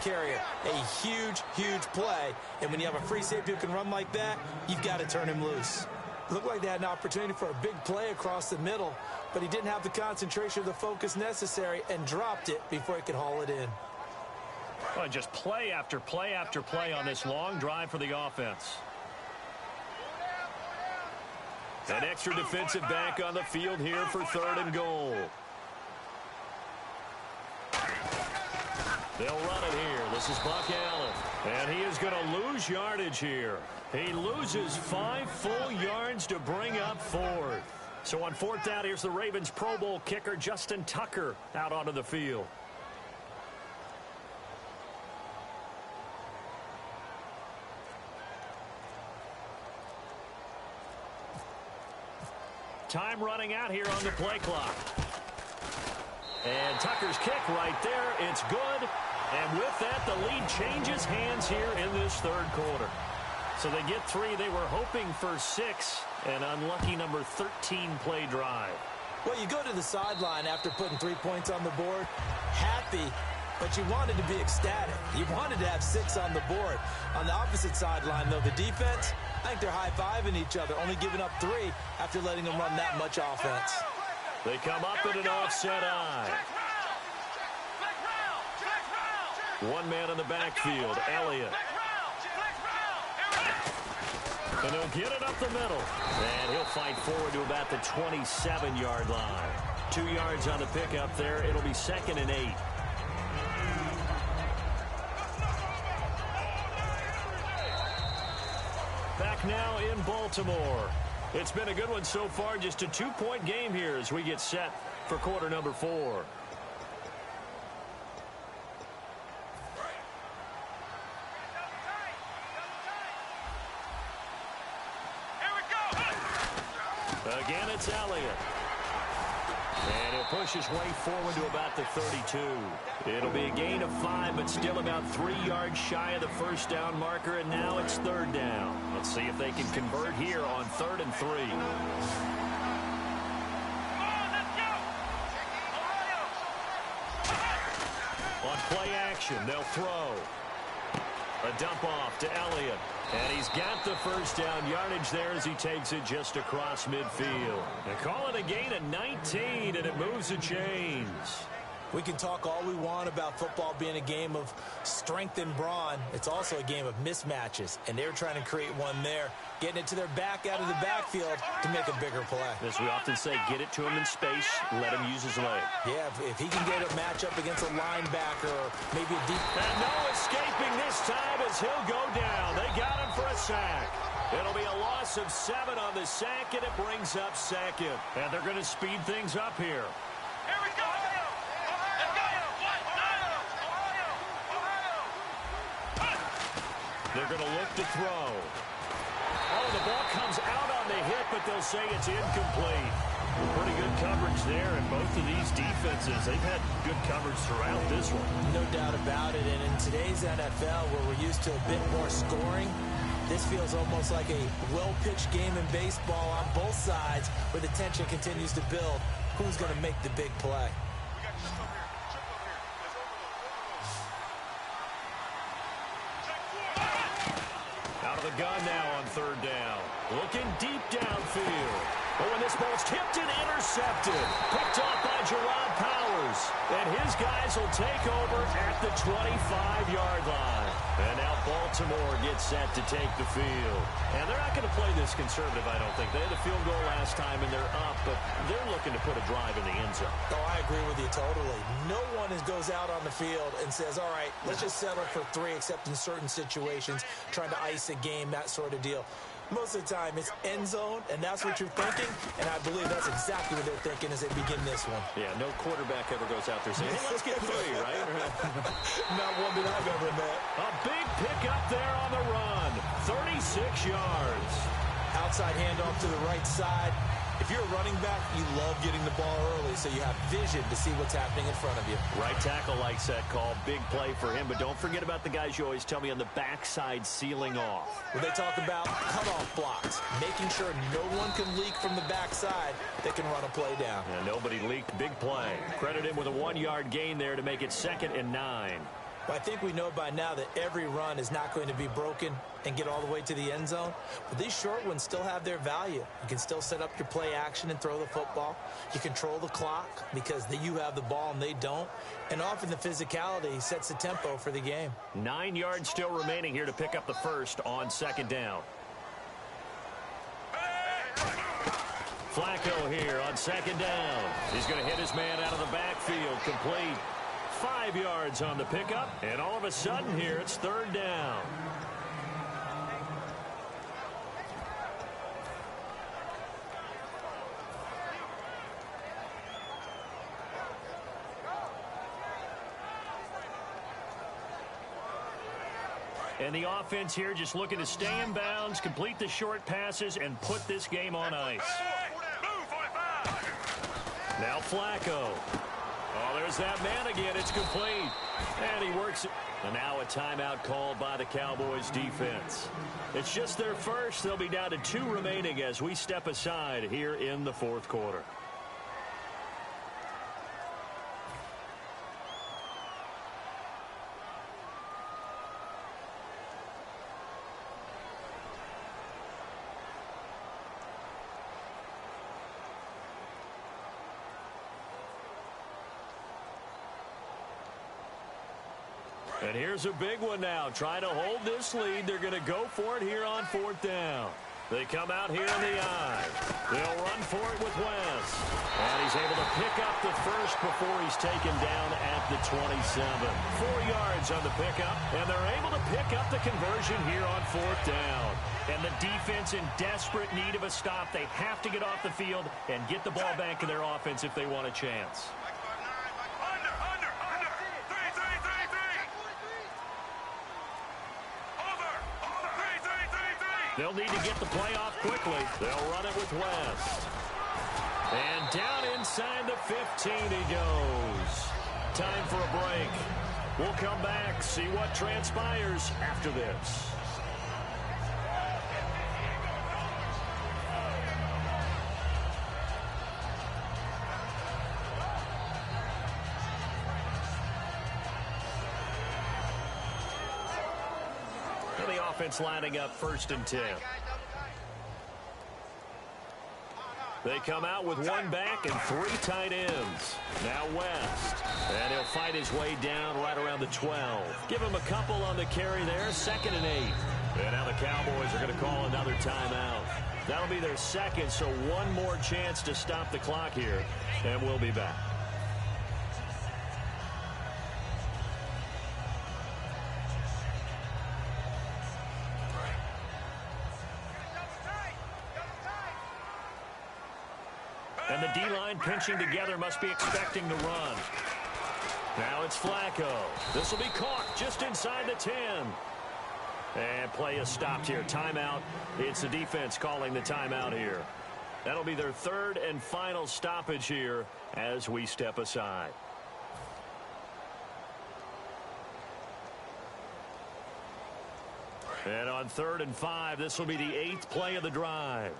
carrier. A huge, huge play. And when you have a free safety who can run like that, you've got to turn him loose. Looked like they had an opportunity for a big play across the middle, but he didn't have the concentration or the focus necessary and dropped it before he could haul it in. Well, just play after play after play on this long drive for the offense. An extra defensive back on the field here for 3rd and goal. They'll run it here. This is Buck Allen. And he is going to lose yardage here. He loses 5 full yards to bring up 4th. So on 4th down, here's the Ravens Pro Bowl kicker, Justin Tucker, out onto the field. Time running out here on the play clock. And Tucker's kick right there. It's good. And with that, the lead changes hands here in this 3rd quarter. So they get 3. They were hoping for 6. An unlucky number 13 play drive. Well, you go to the sideline after putting 3 points on the board, happy, but you wanted to be ecstatic. You wanted to have 6 on the board. On the opposite sideline, though, the defense, I think they're high-fiving each other, only giving up 3 after letting them run that much offense. They come up in an offset eye. One man in the backfield, Elliott. And he'll get it up the middle. And he'll fight forward to about the 27-yard line. 2 yards on the pickup there. It'll be 2nd and 8. Back now in Baltimore. It's been a good one so far. Just a 2-point game here as we get set for quarter number 4. Again, it's Elliott. And he'll push his way forward to about the 32. It'll be a gain of 5, but still about 3 yards shy of the first down marker, and now it's 3rd down. Let's see if they can convert here on 3rd and 3. On play action, they'll throw. A dump off to Elliott. And he's got the first down yardage there as he takes it just across midfield. They call it a gain of 19, and it moves the chains. We can talk all we want about football being a game of strength and brawn. It's also a game of mismatches, and they're trying to create one there, getting it to their back out of the backfield to make a bigger play. As we often say, get it to him in space, let him use his leg. Yeah, if he can get a matchup against a linebacker or maybe a deep... And no escaping this time as he'll go down. They got him for a sack. It'll be a loss of 7 on the sack, and it brings up 2nd. And they're going to speed things up here. Here we go. They're going to look to throw. Oh, the ball comes out on the hit, but they'll say it's incomplete. Pretty good coverage there, and both of these defenses, they've had good coverage throughout this one. No doubt about it, and in today's NFL, where we're used to a bit more scoring, this feels almost like a well-pitched game in baseball on both sides, where the tension continues to build. Who's going to make the big play? Out of the gun now on 3rd down. Looking deep downfield. But when this ball's tipped and intercepted, picked off by Gerard Powers. And his guys will take over at the 25-yard line. And now Baltimore gets set to take the field. And they're not going to play this conservative, I don't think. They had a field goal last time, and they're up, but they're looking to put a drive in the end zone. Oh, I agree with you totally. No one goes out on the field and says, all right, let's just settle for 3, except in certain situations, trying to ice a game, that sort of deal. Most of the time, it's end zone, and that's what you're thinking, and I believe that's exactly what they're thinking as they begin this one. Yeah, no quarterback ever goes out there saying, hey, let's get 3, right? Not one that I've ever met. A big pickup there on the run. 36 yards. Outside handoff to the right side. If you're a running back, you love getting the ball early so you have vision to see what's happening in front of you. Right tackle likes that call. Big play for him, but don't forget about the guys you always tell me on the backside sealing off. When they talk about cutoff blocks, making sure no one can leak from the backside that can run a play down. And nobody leaked. Big play. Credit him with a 1-yard gain there to make it 2nd and 9. Well, I think we know by now that every run is not going to be broken and get all the way to the end zone. But these short ones still have their value. You can still set up your play action and throw the football. You control the clock because you have the ball and they don't. And often the physicality sets the tempo for the game. 9 yards still remaining here to pick up the first on second down. Flacco here on second down. He's going to hit his man out of the backfield, complete. 5 yards on the pickup, and all of a sudden here it's third down. And the offense here just looking to stay in bounds, complete the short passes, and put this game on ice. Now Flacco. Oh, there's that man again. It's complete. And he works it. And now a timeout called by the Cowboys defense. It's just their first. They'll be down to 2 remaining as we step aside here in the fourth quarter. And here's a big one now. Trying to hold this lead. They're going to go for it here on fourth down. They come out here in the eye. They'll run for it with West. And he's able to pick up the first before he's taken down at the 27. 4 yards on the pickup. And they're able to pick up the conversion here on fourth down. And the defense in desperate need of a stop. They have to get off the field and get the ball back to their offense if they want a chance. They'll need to get the play off quickly. They'll run it with West. And down inside the 15 he goes. Time for a break. We'll come back, see what transpires after this. Offense lining up 1st and 10. They come out with 1 back and 3 tight ends. Now West. And he'll fight his way down right around the 12. Give him a couple on the carry there. 2nd and 8. And now the Cowboys are going to call another timeout. That'll be their second, so 1 more chance to stop the clock here. And we'll be back. And the D-line pinching together must be expecting to run. Now it's Flacco. This will be caught just inside the 10. And play is stopped here. Timeout. It's the defense calling the timeout here. That'll be their 3rd and final stoppage here as we step aside. And on 3rd and 5, this will be the 8th play of the drive.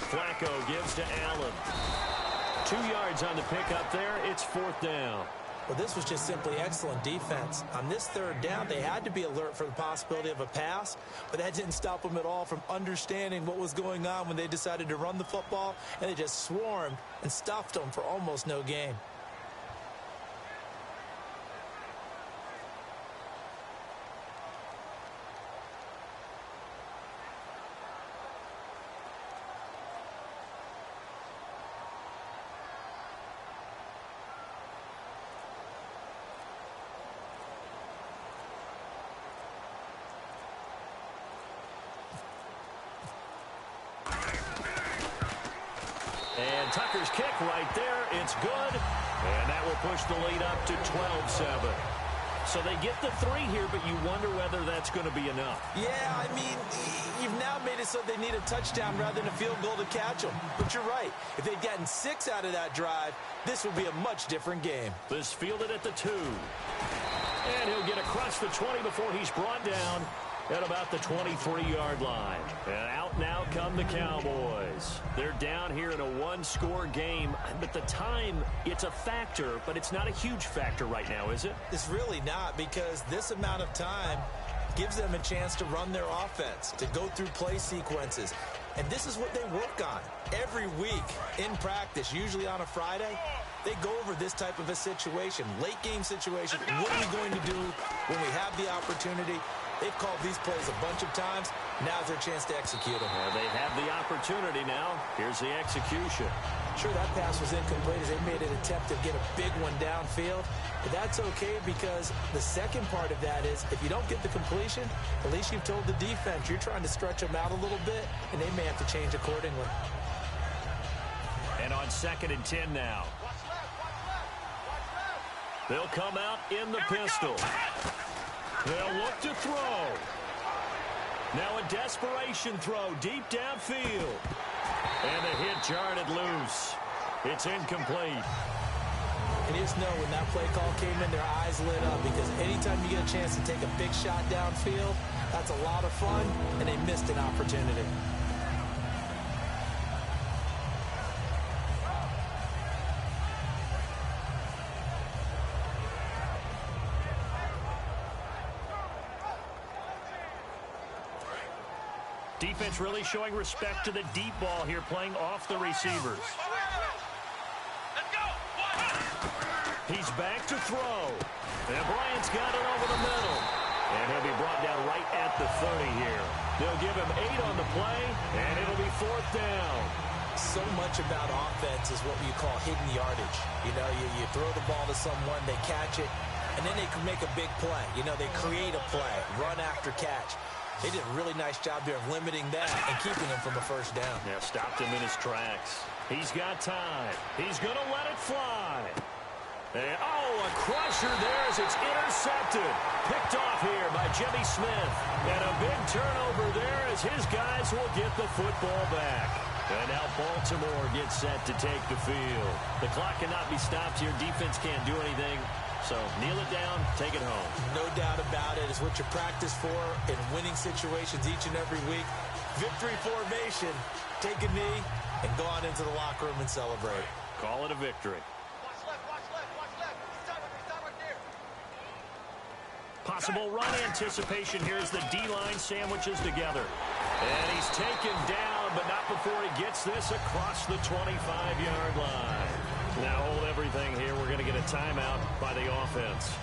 Flacco gives to Allen. 2 yards on the pickup there. It's 4th down. Well, this was just simply excellent defense. On this 3rd down, they had to be alert for the possibility of a pass, but that didn't stop them at all from understanding what was going on when they decided to run the football, and they just swarmed and stuffed them for almost no gain. And Tucker's kick right there. It's good. And that will push the lead up to 12-7. So they get the 3 here, but you wonder whether that's going to be enough. Yeah, I mean, you've now made it so they need a touchdown rather than a field goal to catch them. But you're right. If they'd gotten 6 out of that drive, this would be a much different game. This fielded at the 2. And he'll get across the 20 before he's brought down at about the 23-yard line. And out now come the Cowboys. They're down here in a one-score game. But the time, it's a factor, but it's not a huge factor right now, is it? It's really not, because this amount of time gives them a chance to run their offense, to go through play sequences. And this is what they work on every week in practice, usually on a Friday. They go over this type of a situation, late-game situation. What are we going to do when we have the opportunity? They've called these plays a bunch of times. Now's their chance to execute them. Well, they have the opportunity now. Here's the execution. Sure, that pass was incomplete as they made an attempt to get a big one downfield. But that's okay, because the second part of that is if you don't get the completion, at least you've told the defense you're trying to stretch them out a little bit, and they may have to change accordingly. And on 2nd and 10 now. They'll come out in the pistol. They'll look to throw. Now a desperation throw deep downfield. And the hit jarred it loose. It's incomplete. And you just know when that play call came in, their eyes lit up, because anytime you get a chance to take a big shot downfield, that's a lot of fun, and they missed an opportunity. Defense really showing respect to the deep ball here, playing off the receivers. He's back to throw. And Bryant's got it over the middle. And he'll be brought down right at the 30 here. They'll give him 8 on the play, and it'll be 4th down. So much about offense is what you call hidden yardage. You know, you throw the ball to someone, they catch it, and then they can make a big play. You know, they create a play, run after catch. They did a really nice job there of limiting that and keeping him from a first down. Yeah, stopped him in his tracks. He's got time. He's going to let it fly. And, oh, a crusher there as it's intercepted. Picked off here by Jimmy Smith. And a big turnover there as his guys will get the football back. And now Baltimore gets set to take the field. The clock cannot be stopped here. Defense can't do anything. So kneel it down, take it home. No doubt about it. It's what you practice for in winning situations each and every week. Victory formation. Take a knee and go on into the locker room and celebrate. Call it a victory. Possible run anticipation here as the D-line sandwiches together. And he's taken down, but not before he gets this across the 25-yard line. Now hold everything here. We're going to get a timeout by the offense.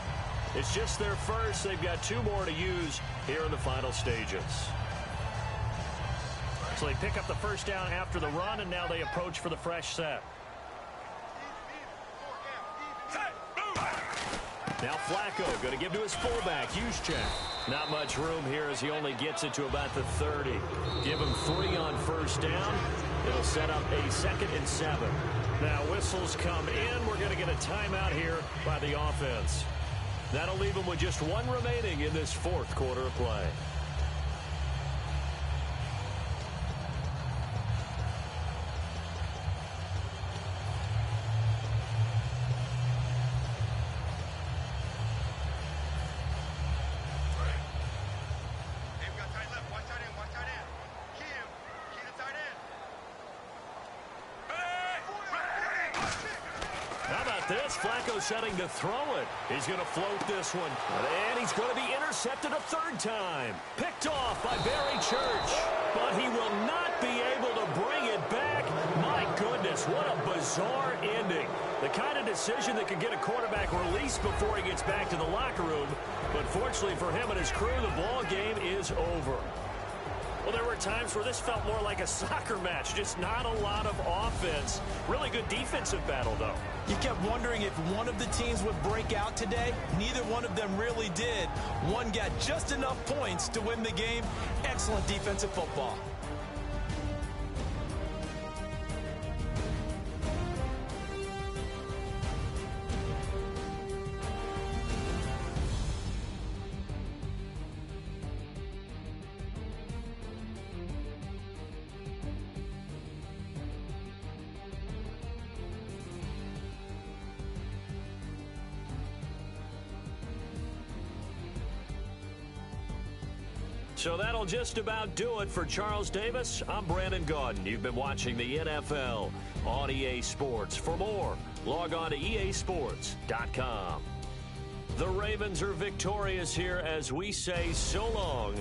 It's just their first. They've got 2 more to use here in the final stages. So they pick up the first down after the run, and now they approach for the fresh set. Now Flacco going to give to his fullback, Juszczyk. Not much room here as he only gets it to about the 30. Give him 3 on first down. It'll set up a 2nd and 7. Now whistles come in. We're going to get a timeout here by the offense. That'll leave them with just 1 remaining in this 4th quarter of play. Flacco setting to throw it. He's going to float this one. And he's going to be intercepted a 3rd time. Picked off by Barry Church. But he will not be able to bring it back. My goodness, what a bizarre ending. The kind of decision that could get a quarterback released before he gets back to the locker room. But fortunately for him and his crew, the ball game is over. Well, there were times where this felt more like a soccer match, just not a lot of offense. Really good defensive battle, though. You kept wondering if one of the teams would break out today. Neither one of them really did. One got just enough points to win the game. Excellent defensive football. So that'll just about do it for Charles Davis. I'm Brandon Gaudin. You've been watching the NFL on EA Sports. For more, log on to easports.com. The Ravens are victorious here as we say so long